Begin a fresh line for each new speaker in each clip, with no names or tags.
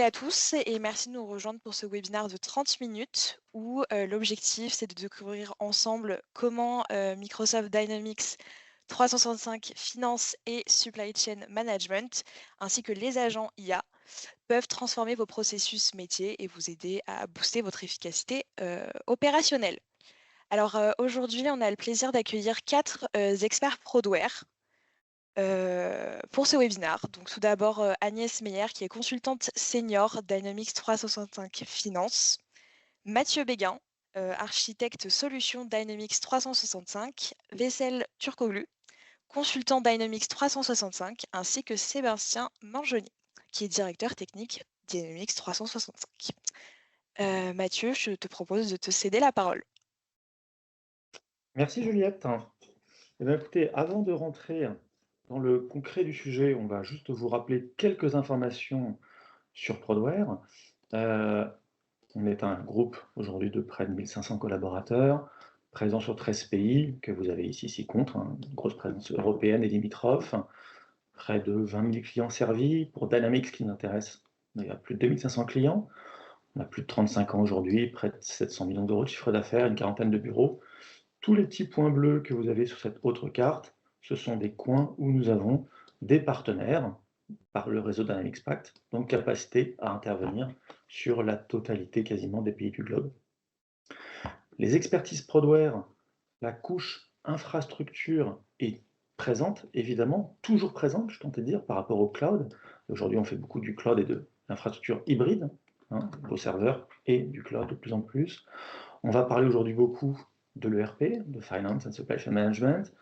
à tous et merci de nous rejoindre pour ce webinaire de 30 minutes où l'objectif c'est de découvrir ensemble comment Microsoft Dynamics 365 Finance et Supply Chain Management ainsi que les agents IA peuvent transformer vos processus métiers et vous aider à booster votre efficacité opérationnelle. Alors aujourd'hui, on a le plaisir d'accueillir quatre experts Prodware pour ce webinaire. Donc tout d'abord, Agnès Meyer, qui est consultante senior Dynamics 365 Finance. Mathieu Béguin, architecte solution Dynamics 365. Vessel Turkoglu, consultant Dynamics 365, ainsi que Sébastien Manjoni, qui est directeur technique Dynamics 365. Mathieu, je te propose de te céder la parole.
Merci Juliette. Eh bien, écoutez, avant de rentrer dans le concret du sujet, on va juste vous rappeler quelques informations sur Prodware. On est un groupe aujourd'hui de près de 1500 collaborateurs, présents sur 13 pays, que vous avez ici 6 contre, une grosse présence européenne et limitrophe, près de 20 000 clients servis. Pour Dynamics, qui nous intéresse, il y a plus de 2500 clients. On a plus de 35 ans aujourd'hui, près de 700 millions d'euros de chiffre d'affaires, une quarantaine de bureaux. Tous les petits points bleus que vous avez sur cette autre carte, ce sont des coins où nous avons des partenaires par le réseau Dynamics Pact, donc capacité à intervenir sur la totalité quasiment des pays du globe. Les expertises Prodware, la couche infrastructure est présente, évidemment, toujours présente, je tentais de dire, par rapport au cloud. Aujourd'hui, on fait beaucoup du cloud et de l'infrastructure hybride, vos serveurs et du cloud de plus en plus. On va parler aujourd'hui beaucoup de l'ERP, de Finance and Supply Chain Management,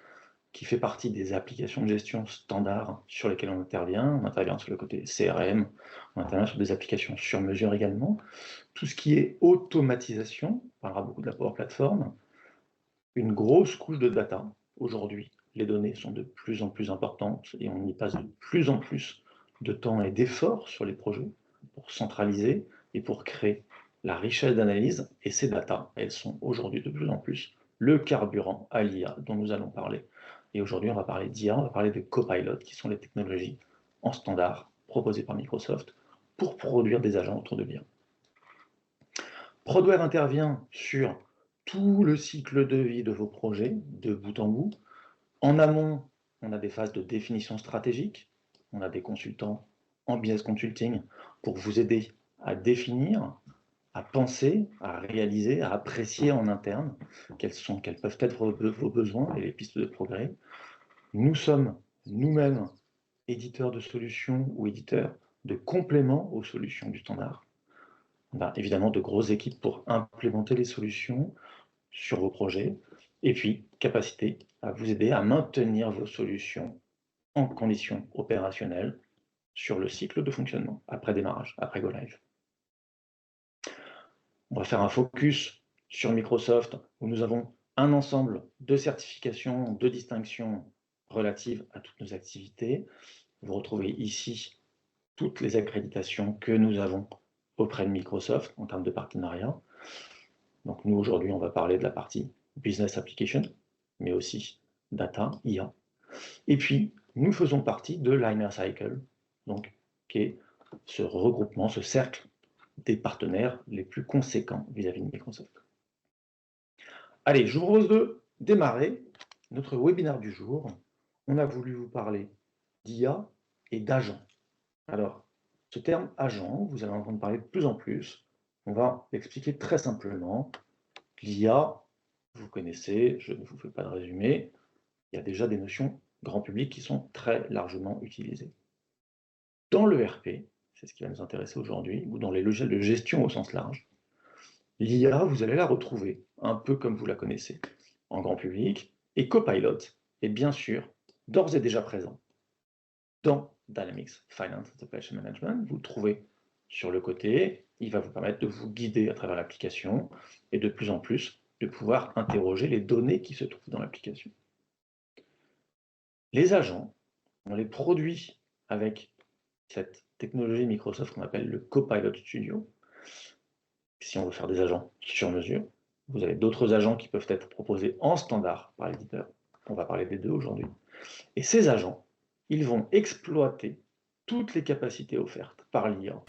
qui fait partie des applications de gestion standards sur lesquelles on intervient. On intervient sur le côté CRM, on intervient sur des applications sur mesure également. Tout ce qui est automatisation, on parlera beaucoup de la Power Platform, une grosse couche de data. Aujourd'hui, les données sont de plus en plus importantes et on y passe de plus en plus de temps et d'efforts sur les projets pour centraliser et pour créer la richesse d'analyse. Et ces data, elles sont aujourd'hui de plus en plus le carburant à l'IA dont nous allons parler. Et aujourd'hui, on va parler d'IA, on va parler de Copilot, qui sont les technologies en standard proposées par Microsoft pour produire des agents autour de l'IA. Prodware intervient sur tout le cycle de vie de vos projets, de bout en bout. En amont, on a des phases de définition stratégique, on a des consultants en business consulting pour vous aider à définir, à penser, à réaliser, à apprécier en interne quels peuvent être vos besoins et les pistes de progrès. Nous sommes nous-mêmes éditeurs de solutions ou éditeurs de compléments aux solutions du standard. On a évidemment de grosses équipes pour implémenter les solutions sur vos projets, et puis capacité à vous aider à maintenir vos solutions en conditions opérationnelles sur le cycle de fonctionnement, après démarrage, après Go Live. On va faire un focus sur Microsoft, où nous avons un ensemble de certifications, de distinctions relatives à toutes nos activités. Vous retrouvez ici toutes les accréditations que nous avons auprès de Microsoft en termes de partenariat. Donc nous, aujourd'hui, on va parler de la partie Business Application, mais aussi Data, IA. Et puis, nous faisons partie de l'Inner Cycle, donc, qui est ce regroupement, ce cercle des partenaires les plus conséquents vis-à-vis de Microsoft. Allez, je vous propose de démarrer notre webinaire du jour. On a voulu vous parler d'IA et d'agent. Alors, ce terme agent, vous allez en entendre parler de plus en plus. On va l'expliquer très simplement. L'IA, vous connaissez, je ne vous fais pas de résumé, il y a déjà des notions grand public qui sont très largement utilisées. Dans l'ERP, c'est ce qui va nous intéresser aujourd'hui, ou dans les logiciels de gestion au sens large, l'IA, vous allez la retrouver, un peu comme vous la connaissez, en grand public, et Copilot est bien sûr d'ores et déjà présent dans Dynamics Finance and Supply Chain Management. Vous le trouvez sur le côté, il va vous permettre de vous guider à travers l'application et de plus en plus de pouvoir interroger les données qui se trouvent dans l'application. Les agents, on les produit avec cette technologie Microsoft qu'on appelle le Copilot Studio. Si on veut faire des agents sur mesure, vous avez d'autres agents qui peuvent être proposés en standard par l'éditeur. On va parler des deux aujourd'hui. Et ces agents, ils vont exploiter toutes les capacités offertes par l'IA